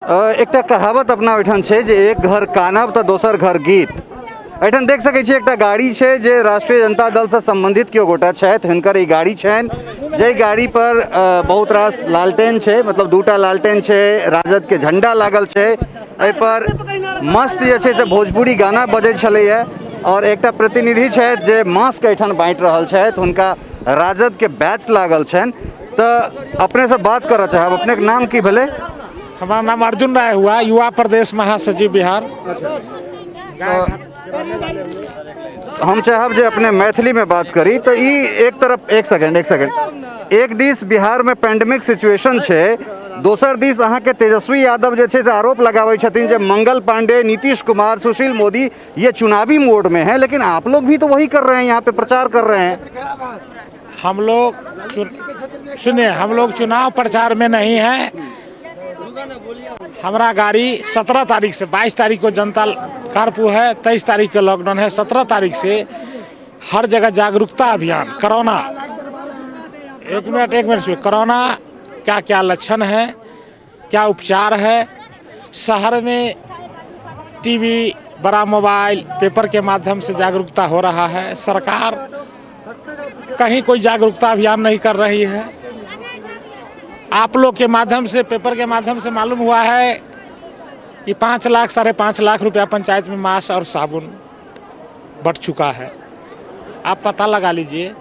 एकटा कहावत अपना ओहिठाम छै जे एक घर कानब तऽ दोसर घर गीत। एहिठाम देख सकै छी एकटा गाड़ी छै जे राष्ट्रीय जनता दल से संबंधित केओ गोटा छथि, हिनकर ई गाड़ी छनि जे गाड़ी पर बहुत रास लालटेन छै, मतलब दूटा लालटेन छै, राजद के झंडा लागल छै, एहि पर मस्त जे छै से भोजपुरी गाना बजै छलैया और एकटा प्रतिनिधि छथि जे मास्क एहिठाम बाँटि रहल छथि, हुनका राजद के बैच लागल छनि। तऽ अपने से बात करऽ चाहब, अपने के नाम की भेलै? हमारा नाम अर्जुन राय हुआ, युवा प्रदेश महासचिव बिहार। हम चाहब जे अपने मैथिली में बात करी तो ई एक तरफ एक सेकंड एक दिस बिहार में पेंडेमिक सिचुएशन छै, दोसर दिस अहाँ के तेजस्वी यादव जे छै से आरोप लगाबै छथिन जे मंगल पांडे, नीतीश कुमार, सुशील मोदी ये चुनावी मोड में है, लेकिन आप लोग भी तो वही कर रहे हैं, यहाँ पे प्रचार कर रहे हैं। हम लोग सुनिए, हम लोग चुनाव प्रचार में नहीं है। हमारा गाड़ी 17 तारीख से 22 तारीख को जनता कर्फ्यू है, 23 तारीख को लॉकडाउन है, 17 तारीख से हर जगह जागरूकता अभियान। कोरोना, एक मिनट कोरोना क्या क्या लक्षण है, क्या उपचार है, शहर में टीवी, बड़ा मोबाइल, पेपर के माध्यम से जागरूकता हो रहा है। सरकार कहीं कोई जागरूकता अभियान नहीं कर रही है। आप लोग के माध्यम से, पेपर के माध्यम से मालूम हुआ है कि 5 लाख 5.5 लाख रुपया पंचायत में मास्क और साबुन बट चुका है। आप पता लगा लीजिए।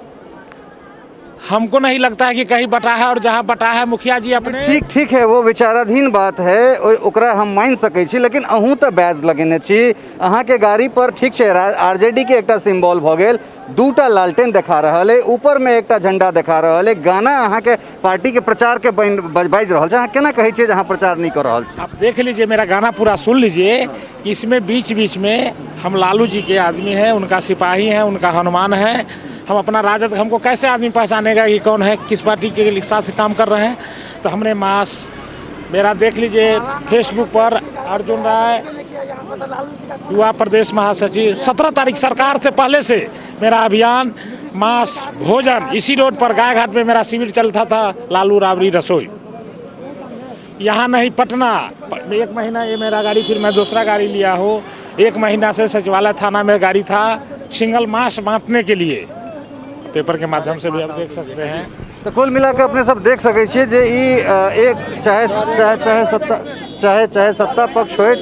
हमको नहीं लगता है कि कहीं बटा है, और जहां बटा है मुखिया जी अपने ठीक है, वो विचाराधीन बात है, ओकरा हम मान सकै छी, लेकिन अहूँ तो बैज लगेने छी। अहाँ के गाड़ी पर ठीक है आरजेडी के एकटा सिंबल भ गेल, दूटा लालटेन देखा रहल है, ऊपर में एकटा झंडा देखा रहल है, गाना अहाँ के पार्टी के प्रचार के बाजि रहल है। अहाँ केना कहै छियै जहाँ प्रचार नहीं कर रहल छी? आप देख लीजिए, मेरा गाना पूरा सुन लीजिए कि इसमें बीच बीच में हम लालू जी के आदमी हैं, उनका सिपाही हैं, उनका हनुमान है। हम अपना राजद, हमको कैसे आदमी पहचानेगा कि कौन है, किस पार्टी के साथ काम कर रहे हैं? तो हमने मास्क, मेरा देख लीजिए फेसबुक पर अर्जुन राय, युवा प्रदेश महासचिव, 17 तारीख सरकार से पहले से मेरा अभियान मास्क, भोजन, इसी रोड पर गाय घाट में मेरा शिविर चलता था, लालू राबड़ी रसोई। यहाँ नहीं, पटना 1 महीना ये मेरा गाड़ी, फिर मैं दूसरा गाड़ी लिया हूँ। 1 महीना से सचिवालय थाना में गाड़ी था सिंगल मास्क बांटने के लिए, पेपर के माध्यम से भी आप देख सकते हैं। तो कुल मिला के अपने सब देख सकै छियै जे ई एक चाहे सत्ता पक्ष होइत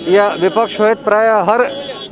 या विपक्ष होइत, प्राय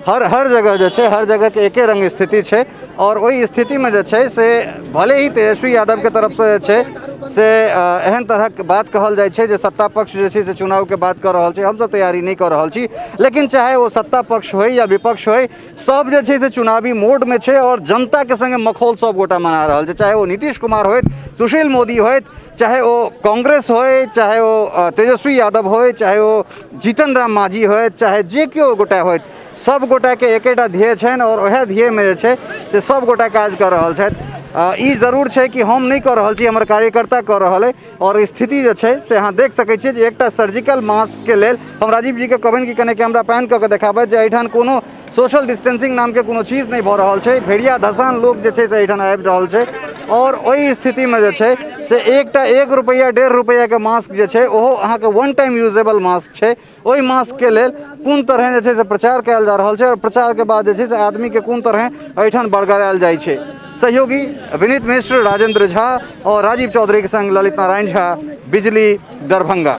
हर जगह जे छै, हर जगह के एके रंग स्थिति छै। और वही स्थिति में जे छै से भले ही तेजस्वी यादव के तरफ से जे छै से एहन तरह के बात कहल जाय छै जे सत्ता पक्ष जे छै से चुनाव के बात कर रहल छै, हम सब तैयारी नहीं कर रहल छी, लेकिन चाहे वो सत्ता पक्ष होय या विपक्ष होय, सब जे छै से चुनावी मोड में छै और जनता के संगे मखौल सब गोटा मना रहल छै। चाहे वो नीतीश कुमार होइत, सुशील मोदी होइत, चाहे वो कांग्रेस होय, चाहे वो तेजस्वी यादव होय, चाहे वो जीतन राम मांझी होइत, चाहे जे केओ गोटा होइत, सब गोटा के एकेटा ध्येय छनि और वह ध्येय में जे छै से सब गोटा काज कर रहल छथि। ई जरूर छै कि हम नहीं कर रहल छी, हमर कार्यकर्ता कर रहल है। और स्थिति जे छै से अहाँ देख सकै छियै जे एकटा सर्जिकल मास्क के लेल हम राजीव जी के कहबनि कि कने कैमरा पैन कऽ के देखाबथि जे एहिठाम कोनो सोशल डिस्टेंसिंग नाम के कोनो चीज नहीं भऽ रहल छै। भेड़िया धसान लोग जे छै से एहिठाम आबि रहल छै और ओहि स्थिति में जे छै से एकटा 1 रुपैया 1.5 रुपैया के मास्क जे छै ओहो अहाँ के 1 टाइम यूजेबल मास्क छै। ओहि मास्क के लेल कोन तरह जे छै से प्रचार कयल जा रहल छै और प्रचार के बाद जे छै से आदमी के कोन तरह एहिठाम बड़गड़ायल जाइ छै। सहयोगी विनीत मिश्र, राजेंद्र झा और राजीव चौधरी के संग ललित नारायण झा, बिजली, दरभंगा।